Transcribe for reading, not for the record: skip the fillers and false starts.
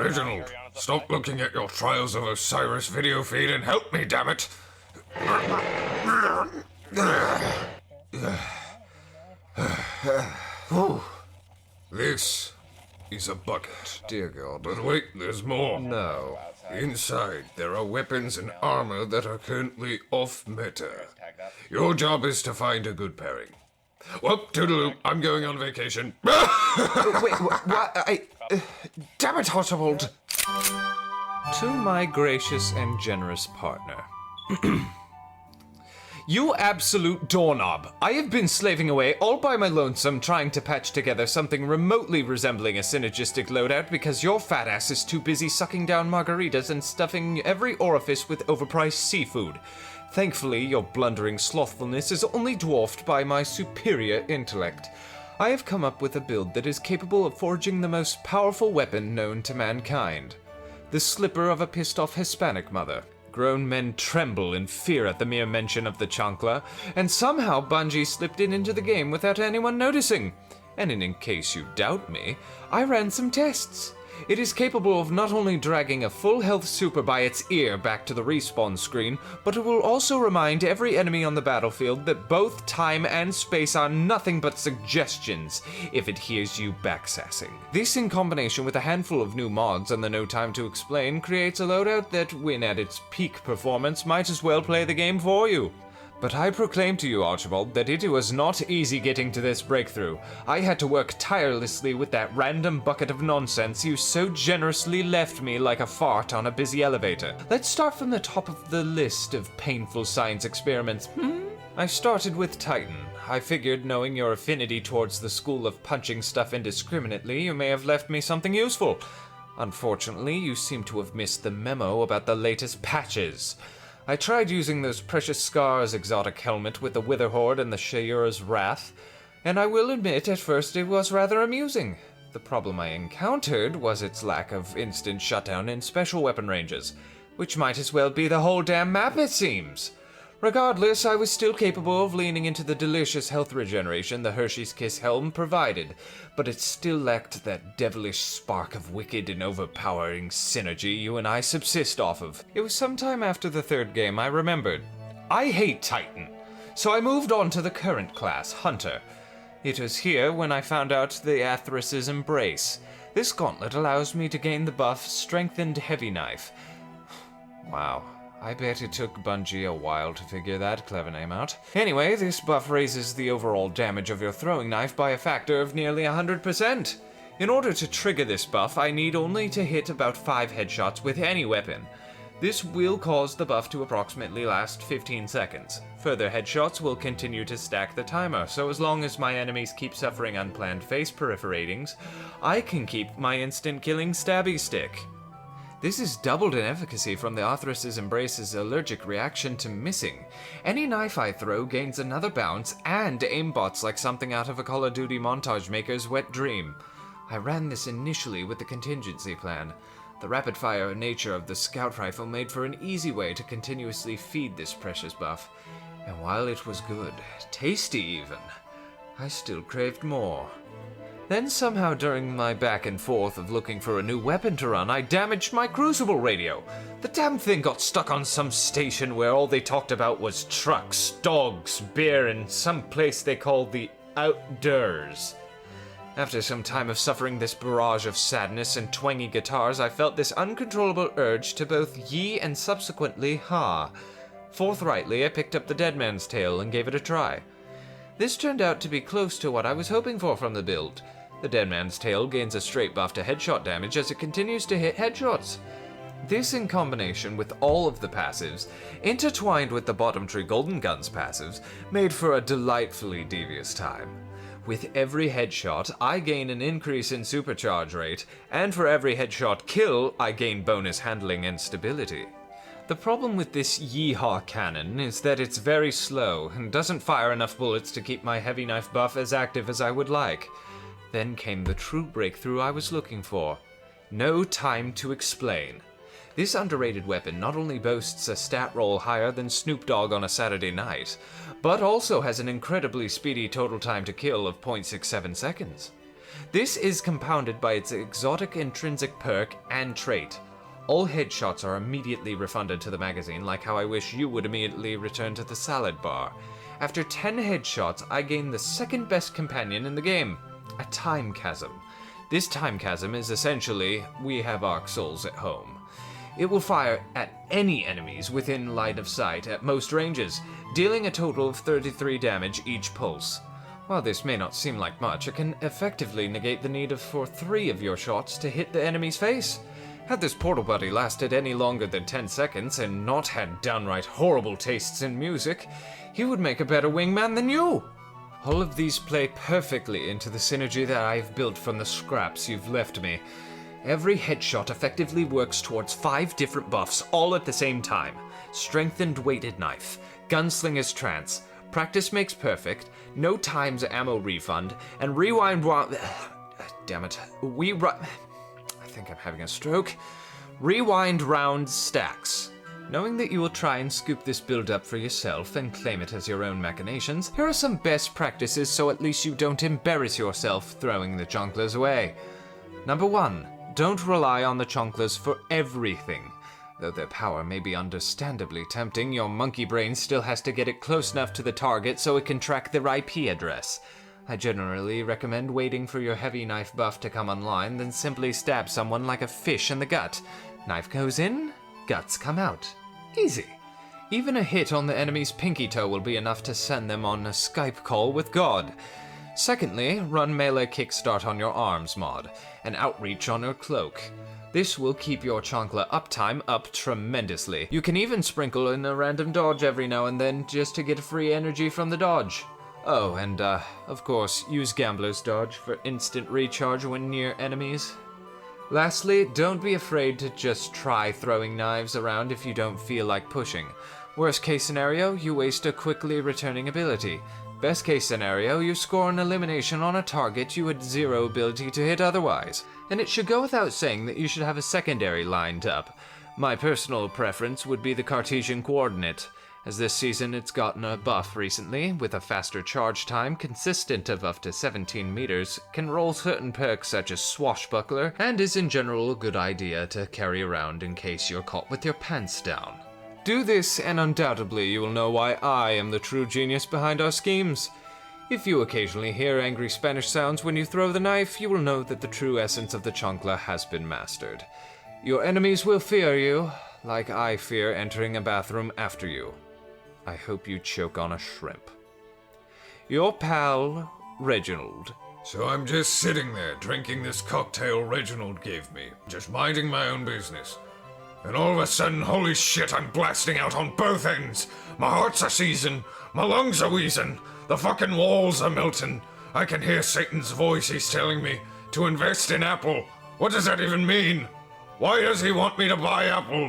Reginald, stop looking at your Trials of Osiris video feed and help me, damn it! This is a bucket. Dear God. But wait, there's more. No. Inside, there are weapons and armor that are currently off-meta. Your job is to find a good pairing. Well, toodaloo, I'm going on vacation. Wait, what? Damn it, Archibald! To my gracious and generous partner. You absolute doorknob! I have been slaving away all by my lonesome trying to patch together something remotely resembling a synergistic loadout because your fat ass is too busy sucking down margaritas and stuffing every orifice with overpriced seafood. Thankfully, your blundering slothfulness is only dwarfed by my superior intellect. I have come up with a build that is capable of forging the most powerful weapon known to mankind. The slipper of a pissed-off Hispanic mother. Grown men tremble in fear at the mere mention of the chancla, and somehow Bungie slipped it into the game without anyone noticing. And in case you doubt me, I ran some tests. It is capable of not only dragging a full health super by its ear back to the respawn screen, but it will also remind every enemy on the battlefield that both time and space are nothing but suggestions if it hears you backsassing. This, in combination with a handful of new mods and the no time to explain, creates a loadout that, when at its peak performance, might as well play the game for you. But I proclaim to you, Archibald, that it was not easy getting to this breakthrough. I had to work tirelessly with that random bucket of nonsense you so generously left me like a fart on a busy elevator. Let's start from the top of the list of painful science experiments. I started with Titan. I figured, knowing your affinity towards the school of punching stuff indiscriminately, you may have left me something useful. Unfortunately, you seem to have missed the memo about the latest patches. I tried using those precious scars exotic helmet with the Witherhoard and the Shayura's Wrath, and I will admit at first it was rather amusing. The problem I encountered was its lack of instant shutdown in special weapon ranges, which might as well be the whole damn map it seems. Regardless, I was still capable of leaning into the delicious health regeneration the Hershey's Kiss helm provided, but it still lacked that devilish spark of wicked and overpowering synergy you and I subsist off of. It was sometime after the third game I remembered. I hate Titan, so I moved on to the current class, Hunter. It was here when I found out the Athrys' Embrace. This gauntlet allows me to gain the buff Strengthened Heavy Knife. Wow. I bet it took Bungie a while to figure that clever name out. Anyway, this buff raises the overall damage of your throwing knife by a factor of nearly 100%. In order to trigger this buff, I need only to hit about 5 headshots with any weapon. This will cause the buff to approximately last 15 seconds. Further headshots will continue to stack the timer, so as long as my enemies keep suffering unplanned face perforatings, I can keep my instant killing stabby stick. This is doubled in efficacy from the Athrys' Embrace's allergic reaction to missing. Any knife I throw gains another bounce and aimbots like something out of a Call of Duty montage maker's wet dream. I ran this initially with the Contingency Plan. The rapid-fire nature of the scout rifle made for an easy way to continuously feed this precious buff. And while it was good, tasty even, I still craved more. Then somehow during my back and forth of looking for a new weapon to run, I damaged my Crucible radio. The damn thing got stuck on some station where all they talked about was trucks, dogs, beer, and some place they called the outdoors. After some time of suffering this barrage of sadness and twangy guitars, I felt this uncontrollable urge to both yee and subsequently ha. Forthrightly, I picked up the Dead Man's Tale and gave it a try. This turned out to be close to what I was hoping for from the build. The Dead Man's Tale gains a straight buff to headshot damage as it continues to hit headshots. This, in combination with all of the passives, intertwined with the Bottom Tree Golden Guns passives, made for a delightfully devious time. With every headshot, I gain an increase in supercharge rate, and for every headshot kill, I gain bonus handling and stability. The problem with this Yeehaw cannon is that it's very slow and doesn't fire enough bullets to keep my heavy knife buff as active as I would like. Then came the true breakthrough I was looking for. No time to explain. This underrated weapon not only boasts a stat roll higher than Snoop Dogg on a Saturday night, but also has an incredibly speedy total time to kill of 0.67 seconds. This is compounded by its exotic intrinsic perk and trait. All headshots are immediately refunded to the magazine, like how I wish you would immediately return to the salad bar. After 10 headshots, I gain the second best companion in the game, a time chasm. This time chasm is essentially, we have arc souls at home. It will fire at any enemies within line of sight at most ranges, dealing a total of 33 damage each pulse. While this may not seem like much, it can effectively negate the need for 3 of your shots to hit the enemy's face. Had this portal buddy lasted any longer than 10 seconds and not had downright horrible tastes in music, he would make a better wingman than you. All of these play perfectly into the synergy that I've built from the scraps you've left me. Every headshot effectively works towards 5 different buffs all at the same time. Strengthened weighted knife, Gunslinger's trance, practice makes perfect, no times ammo refund, and rewind round... Damn it. I think I'm having a stroke. Rewind round stacks. Knowing that you will try and scoop this build up for yourself and claim it as your own machinations, here are some best practices so at least you don't embarrass yourself throwing the chunklers away. Number 1. Don't rely on the chunklers for everything. Though their power may be understandably tempting, your monkey brain still has to get it close enough to the target so it can track their IP address. I generally recommend waiting for your heavy knife buff to come online, then simply stab someone like a fish in the gut. Knife goes in, guts come out. Easy. Even a hit on the enemy's pinky toe will be enough to send them on a Skype call with God. Secondly, run melee kickstart on your arms mod, and outreach on your cloak. This will keep your chancla uptime up tremendously. You can even sprinkle in a random dodge every now and then just to get free energy from the dodge. Oh, and of course, use Gambler's Dodge for instant recharge when near enemies. Lastly, don't be afraid to just try throwing knives around if you don't feel like pushing. Worst case scenario, you waste a quickly returning ability. Best case scenario, you score an elimination on a target you had 0 ability to hit otherwise. And it should go without saying that you should have a secondary lined up. My personal preference would be the Cartesian coordinate, as this season it's gotten a buff recently, with a faster charge time consistent of up to 17 meters, can roll certain perks such as Swashbuckler, and is in general a good idea to carry around in case you're caught with your pants down. Do this and undoubtedly you will know why I am the true genius behind our schemes. If you occasionally hear angry Spanish sounds when you throw the knife, you will know that the true essence of the chancla has been mastered. Your enemies will fear you, like I fear entering a bathroom after you. I hope you choke on a shrimp. Your pal, Reginald. So I'm just sitting there drinking this cocktail Reginald gave me, just minding my own business. And all of a sudden, holy shit, I'm blasting out on both ends. My heart's a seizing, my lungs are wheezing, the fucking walls are melting. I can hear Satan's voice, he's telling me to invest in Apple. What does that even mean? Why does he want me to buy apples?